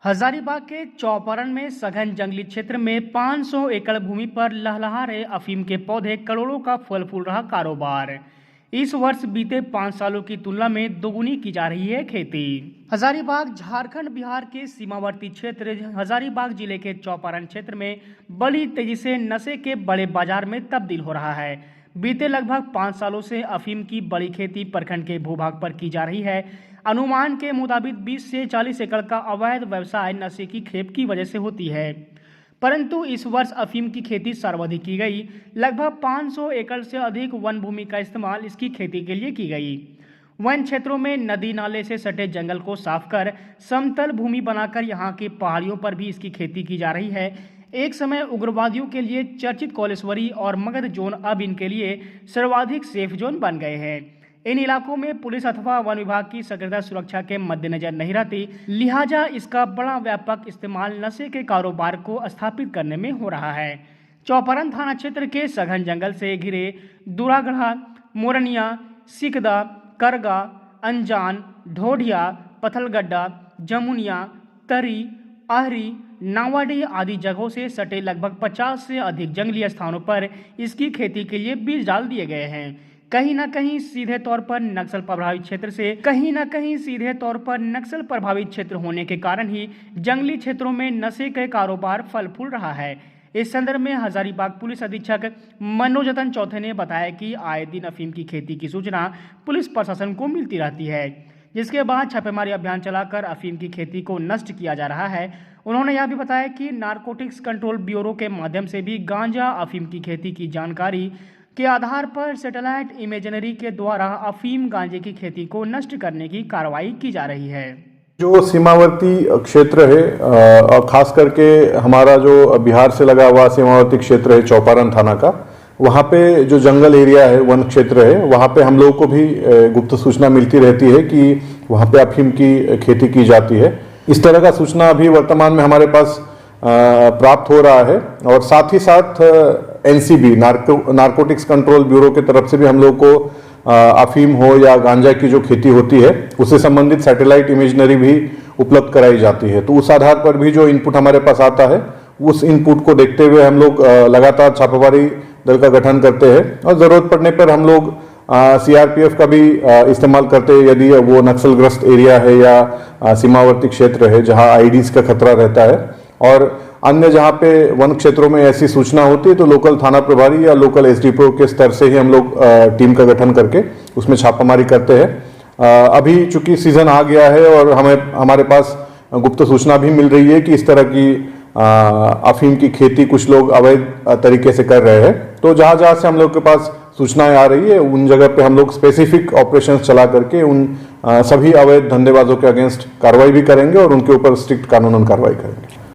हजारीबाग के चौपारण में सघन जंगली क्षेत्र में 500 एकड़ भूमि पर लहलहा रहे अफीम के पौधे, करोड़ों का फल फूल रहा कारोबार। इस वर्ष बीते 5 सालों की तुलना में दोगुनी की जा रही है खेती। हजारीबाग झारखंड बिहार के सीमावर्ती क्षेत्र हजारीबाग जिले के चौपारण क्षेत्र में बड़ी तेजी से नशे के बड़े बाजार में तब्दील हो रहा है। बीते लगभग 5 सालों से अफीम की बड़ी खेती प्रखंड के भूभाग पर की जा रही है। अनुमान के मुताबिक 20 से 40 एकड़ का अवैध व्यवसाय नशे की खेप की वजह से होती है, परंतु इस वर्ष अफीम की खेती सर्वाधिक की गई। लगभग 500 एकड़ से अधिक वन भूमि का इस्तेमाल इसकी खेती के लिए की गई। वन क्षेत्रों में नदी नाले से सटे जंगल को साफ कर समतल भूमि बनाकर यहाँ की पहाड़ियों पर भी इसकी खेती की जा रही है। एक समय उग्रवादियों के लिए चर्चित कोलेश्वरी और मगध जोन अब इनके लिए सर्वाधिक सेफ जोन बन गए हैं। इन इलाकों में पुलिस अथवा वन विभाग की सक्रियता सुरक्षा के मद्देनजर नहीं रहती, लिहाजा इसका बड़ा व्यापक इस्तेमाल नशे के कारोबार को स्थापित करने में हो रहा है। चौपारण थाना क्षेत्र के सघन जंगल से घिरे दुरागढ़ा, मोरनिया, सिकदा, करगा, अंजान, ढोढिया, पथलगड्ढा, जमुनिया, तरी, आहरी, नावाडी आदि जगहों से सटे लगभग 50 से अधिक जंगली स्थानों पर इसकी खेती के लिए बीज डाल दिए गए हैं। कहीं न कहीं सीधे तौर पर नक्सल प्रभावित क्षेत्र होने के कारण ही जंगली क्षेत्रों में नशे के कारोबार फल फूल रहा है। इस संदर्भ में हजारीबाग पुलिस अधीक्षक मनोज रतन चौथे ने बताया कि आए दिन अफीम की खेती की सूचना पुलिस प्रशासन को मिलती रहती है, जिसके बाद छापेमारी अभियान चलाकर अफीम की खेती को नष्ट किया जा रहा है। उन्होंने यह भी बताया कि नारकोटिक्स कंट्रोल ब्यूरो के माध्यम से भी गांजा अफीम की खेती की जानकारी के आधार पर सैटेलाइट इमेजनरी के द्वारा अफीम गांजे की खेती को नष्ट करने की कार्रवाई की जा रही है। जो सीमावर्ती क्षेत्र है और खास करके हमारा जो बिहार से लगा हुआ सीमावर्ती क्षेत्र है चौपारण थाना का, वहाँ पे जो जंगल एरिया है, वन क्षेत्र है, वहाँ पे हम लोगों को भी गुप्त सूचना मिलती रहती है कि वहाँ पे अफीम की खेती की जाती है। इस तरह का सूचना अभी वर्तमान में हमारे पास प्राप्त हो रहा है और साथ ही साथ एनसीबी नारकोटिक्स कंट्रोल ब्यूरो की तरफ से भी हम लोग को अफीम हो या गांजा की जो खेती होती है उससे संबंधित सैटेलाइट इमेजनरी भी उपलब्ध कराई जाती है। तो उस आधार पर भी जो इनपुट हमारे पास आता है, उस इनपुट को देखते हुए हम लोग लगातार छापेमारी दल का गठन करते हैं और ज़रूरत पड़ने पर हम लोग सीआरपीएफ का भी इस्तेमाल करते हैं यदि वो नक्सलग्रस्त एरिया है या सीमावर्ती क्षेत्र है जहां आईडीज का खतरा रहता है। और अन्य जहां पे वन क्षेत्रों में ऐसी सूचना होती है तो लोकल थाना प्रभारी या लोकल एसडीपीओ के स्तर से ही हम लोग टीम का गठन करके उसमें छापामारी करते हैं। अभी चूंकि सीजन आ गया है और हमारे पास गुप्त सूचना भी मिल रही है कि इस तरह की अफीम की खेती कुछ लोग अवैध तरीके से कर रहे हैं, तो जहां जहां से हम लोग के पास सूचनाएं आ रही है उन जगह पे हम लोग स्पेसिफिक ऑपरेशंस चला करके उन सभी अवैध धंधेबाजों के अगेंस्ट कार्रवाई भी करेंगे और उनके ऊपर स्ट्रिक्ट कानूनन कार्रवाई करेंगे।